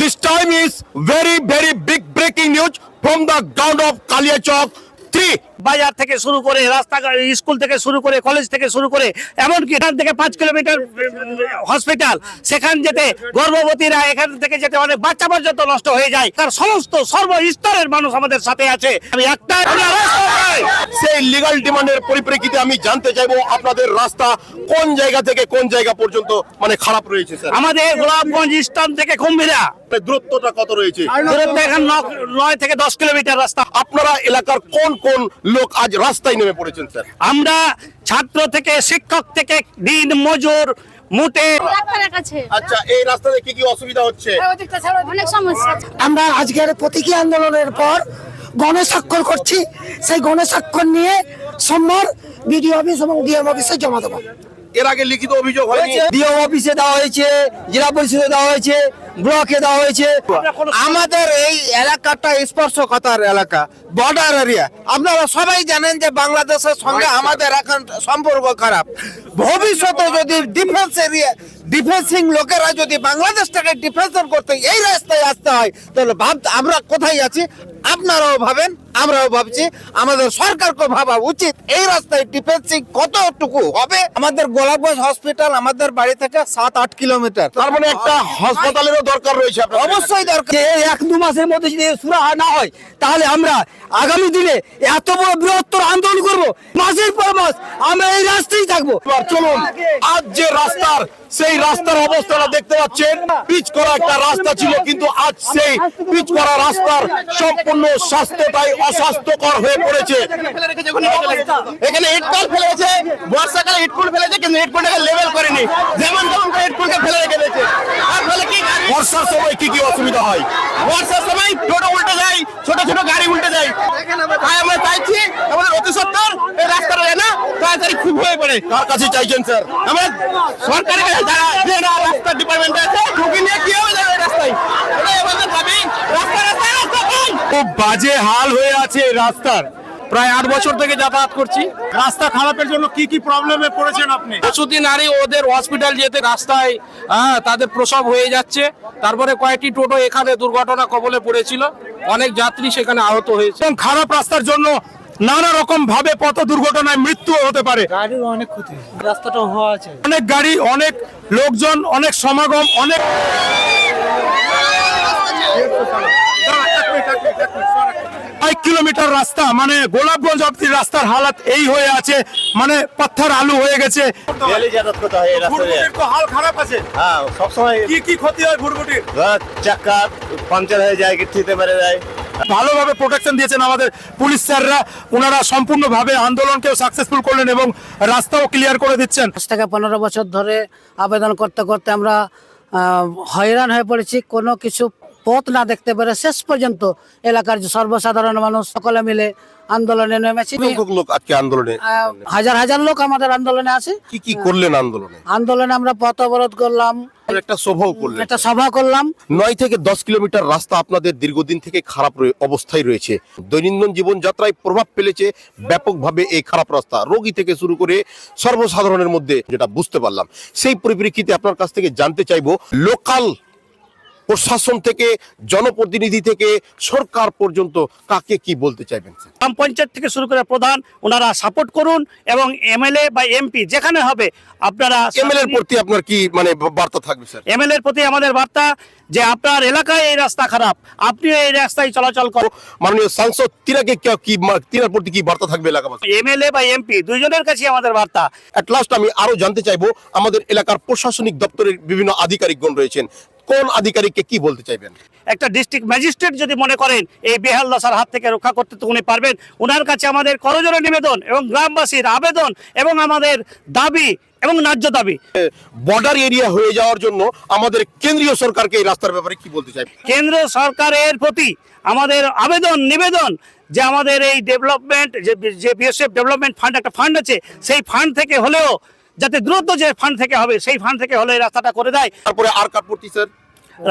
This time is very big breaking news from the ground of Kaliachowk 3. বাজার থেকে শুরু করে রাস্তাঘাট, স্কুল থেকে শুরু করে, কলেজ থেকে শুরু করে, এমনকি এখান থেকে 5 কিলোমিটার হসপিটাল, সেখান যেতে গর্ভবতীরা, এখান থেকে যেতে অনেক বাচ্চা পর্যন্ত নষ্ট হয়ে যায়। তার সমস্ত সর্বস্তরের মানুষ আমাদের সাথে আছে। আমি একটা সেই লিগ্যাল ডিমান্ডের পরিপ্রেক্ষিতে আমি জানতে চাইবো আপনাদের রাস্তা কোন জায়গা থেকে কোন জায়গা পর্যন্ত মানে খারাপ রয়েছে স্যার? আমাদের গোলাপগঞ্জ স্ট্যান্ড থেকে কুম্ভীরা দূরত্বটা কত রয়েছে? দূরত্ব এখানে 9 থেকে 10 কিলোমিটার রাস্তা। আপনারা এলাকার কোন কোন লোক আজ রাস্তায় নেমে পড়েছেন স্যার? আমরা ছাত্র থেকে, শিক্ষক থেকে, দিন মজুর, মুটে। আচ্ছা, এই রাস্তাতে কি কি অসুবিধা হচ্ছে? অনেক সমস্যা। আমরা আজকের প্রতীকী আন্দোলনের পর গণস্বাক্ষর করছি। সেই গণস্বাক্ষর নিয়ে সোমবার বিডিও অফিস এবং ডিএম অফিসে জমা দেবো। এর আগে লিখিত অভিযোগ হয়নি? ডিএম অফিসে দেওয়া হয়েছে, জেলা পরিষদে দেওয়া হয়েছে, ব্লকে দেওয়া হয়েছে। আমাদের এই এলাকাটা স্পর্শকাতর এলাকা, বর্ডার এরিয়া। আপনারা সবাই জানেন যে বাংলাদেশের সঙ্গে আমাদের এখন সম্পর্ক খারাপ। ভবিষ্যতে যদি ডিফেন্স এরিয়া, ডিফেন্সিং লোকেরা যদি বাংলাদেশটাকে ডিফেন্সন করতে এই রাস্তায় আসতে হয়, তাহলে আমরা কোথায় আছি? আপনারাও ভাবেন, আমরাও ভাবছি। আমাদের সরকারকে ভাবা উচিত এই রাস্তায় ডিফেন্সিং কতটুকু হবে। আমাদের গোলাপগঞ্জ হসপিটাল আমাদের বাড়ি থেকে 7-8 কিলোমিটার। তার মানে একটা হাসপাতালেরও দরকার রয়েছে আপনাদের? অবশ্যই দরকার। 1-2 মাসের মধ্যে যদি সুরা না হয়, তাহলে আমরা আগামী দিনে এত বড় বৃহত্তর আন্দোলন করব। মাসের পর মাস আমরা এই রাস্তায় থাকবো। চলুন, আজ যে রাস্তার, সেই রাস্তার অবস্থাটা দেখতে পাচ্ছেন। পিচ করা একটা রাস্তা ছিল, কিন্তু আজ সেই পিচ করা রাস্তার সম্পূর্ণ স্বাস্থ্যটাই অস্বাস্থ্যকর হয়ে পড়েছে। এখানে ইটপাল ফেলেছে, বর্ষাকালে ইটপুল ফেলেছে, কিন্তু ইটপুলটাকে লেভেল করেনি। যেমন তেমন করে ইটপুলকে ফেলে রেখে দিয়েছে। আর ফলে কি বর্ষার সময় কি কি অসুবিধা হয়? বর্ষার সময় টোটো উল্টে যায়, ছোট ছোট গাড়ি উল্টে যায়। তাই আমরা চাইছি আমাদের অতি সত্বর এই রাস্তাটা যেন তাড়াতাড়ি খুব হয়ে পড়ে। কার কাছে চাইছেন স্যার? আমরা সরকারের কাছে, যারা রাস্তা ডিপার্টমেন্টে আছে, ঢুকে নিয়ে কি হবে যাবে রাস্তায়, ওটাই আমাদের দাবি। রাস্তা খুব বাজে হাল হয়ে আছে রাস্তার। প্রায় 8 বছর থেকে যাতায়াত করছি। রাস্তা খারাপের জন্য কি কি প্রবলেমে পড়েছেন আপনি? প্রসূতি নারী ওদের হসপিটাল যেতে রাস্তায় তাদের প্রসব হয়ে যাচ্ছে। তারপরে কয়েকটি টোটো এখানে দুর্ঘটনা কবলে পড়েছিল, অনেক যাত্রী সেখানে আহত হয়েছে। খারাপ রাস্তার জন্য নানা রকম ভাবে পথ দুর্ঘটনায় মৃত্যু হতে পারে। গাড়ির অনেক ক্ষতি, রাস্তাটা হওয়া আছে, অনেক গাড়ি, অনেক লোকজন, অনেক সমাগম, অনেক 5 কিলোমিটার রাস্তা, মানে গোলাপগঞ্জ অব্দি রাস্তার হালাত এই হয়ে আছে, মানে পাথর আলু হয়ে গেছে। হাল খারাপ আছে। হ্যাঁ, সবসময় কি কি ক্ষতি হয় ঘুরঘুটির? চাক্কা পাংচার হয়ে যায়, গিট্টিতে মেরে যায়। ভালোভাবে প্রোটেকশন দিয়েছেন আমাদের পুলিশ স্যাররা। ওনারা সম্পূর্ণভাবে আন্দোলনকেও সাকসেসফুল করলেন এবং রাস্তাও ক্লিয়ার করে দিচ্ছেন। 10 থেকে 15 বছর ধরে আবেদন করতে করতে আমরা হয়রান হয়ে পড়েছি। কোনো কিছু পথ না দেখতে পেরে শেষ পর্যন্ত এলাকার সর্বসাধারণ মানুষ সকলে মিলে আন্দোলনে নেমেছি। লোক আজকে আন্দোলনে, হাজার হাজার লোক আমাদের আন্দোলনে আছে। কি কি করলেন আন্দোলনে? আন্দোলনে আমরা পথ অবরোধ করলাম, একটা সভাও করলেন, একটা সভা করলাম। 9 থেকে 10 কিলোমিটার রাস্তা আপনাদের দীর্ঘদিন থেকে খারাপ অবস্থায় রয়েছে। দৈনন্দিন জীবনযাত্রায় প্রভাব ফেলেছে ব্যাপকভাবে এই খারাপ রাস্তা, রোগী থেকে শুরু করে সর্বসাধারণের মধ্যে, যেটা বুঝতে পারলাম। সেই পরিপ্রেক্ষিতে আপনার কাছ থেকে জানতে চাইবো, লোকাল প্রশাসন থেকে, জনপ্রতিনিধি থেকে সরকার পর্যন্ত কাকে কি বলতে চাইবেন? গ্রাম পঞ্চায়েত থেকে শুরু করে প্রধান, ওনারা সাপোর্ট করুন এবং এমএলএ বা এমপি যেখানে হবে আপনারা। এমএলএ এর প্রতি আপনার কি মানে বার্তা থাকবে স্যার? এমএলএ এর প্রতি আমাদের বার্তা যে আপনার এলাকায় এই রাস্তা খারাপ, আপনি এই রাস্তায় চলাচল করুন। মাননীয় সাংসদ তিনাকে কি, তিনার প্রতি কি বার্তা থাকবে এলাকাবাসী? এমএলএ বা এমপি দুইজনের কাছে আমাদের বার্তা। এট লাস্ট আমি আরো জানতে চাইবো, আমাদের এলাকার প্রশাসনিক দপ্তরের বিভিন্ন আধিকারিকগণ রয়েছেন, কোন আধিকারিককে কি বলতে চাইবেন? একটা ডিস্ট্রিক্ট ম্যাজিস্ট্রেট যদি মনে করেন এই বেহাল দশার হাত থেকে রক্ষা করতে তো উনি পারবেন, ওনার কাছে আমাদের করজোড়ে নিবেদন এবং গ্রামবাসীর আবেদন এবং আমাদের দাবি এবং ন্যায্য দাবি। বর্ডার এরিয়া হয়ে যাওয়ার জন্য আমাদের কেন্দ্রীয় সরকারকে এই রাস্তার ব্যাপারে কি বলতে চাইবেন? কেন্দ্র সরকারের প্রতি আমাদের আবেদন নিবেদন যে আমাদের এই ডেভেলপমেন্ট যে বিএসএফ ডেভেলপমেন্ট ফান্ড একটা ফান্ড আছে, সেই ফান্ড থেকে হলেও যাতে দ্রুত যে ফান্ড থেকে হবে সেই ফান্ড থেকে হলে এই রাস্তাটা করে দেয়। তারপরে আর কার প্রতি স্যার?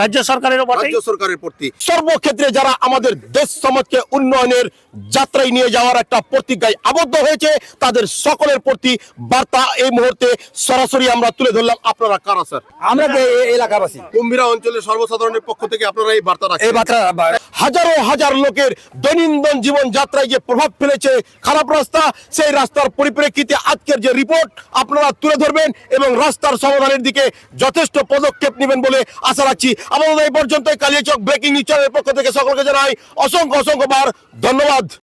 রাজ্য সরকারের উপর রাজ্য সরকারের প্রতি। সর্বক্ষেত্রে যারা আমাদের দেশ সমাজকে উন্নয়নের যাত্রায় নিয়ে যাওয়ার একটা প্রতিজ্ঞায় আবদ্ধ হয়েছে তাদের সকলের প্রতি বার্তা এই মুহূর্তে সরাসরি আমরা তুলে ধরলাম। আপনারা কারা স্যার? আমরা এলাকাবাসী কুম্ভীরা অঞ্চলের সর্বসাধারণের পক্ষ থেকে আপনারা এই বার্তা রাখেন। এই বার্তা হাজারো হাজার লোকের দৈনন্দিন জীবন যাত্রায় যে প্রভাব ফেলেছে খারাপ রাস্তা, সেই রাস্তার পরিপ্রেক্ষিতে আজকের যে রিপোর্ট আপনারা তুলে ধরবেন এবং রাস্তার সমাধানের দিকে যথেষ্ট পদক্ষেপ নেবেন বলে আশা রাখছি। আমাদের এই পর্যন্ত কালিয়াচক ব্রেকিং নিউজ চ্যানেলের পক্ষ থেকে সকলকে জানাই অসংখ্য বার ধন্যবাদ।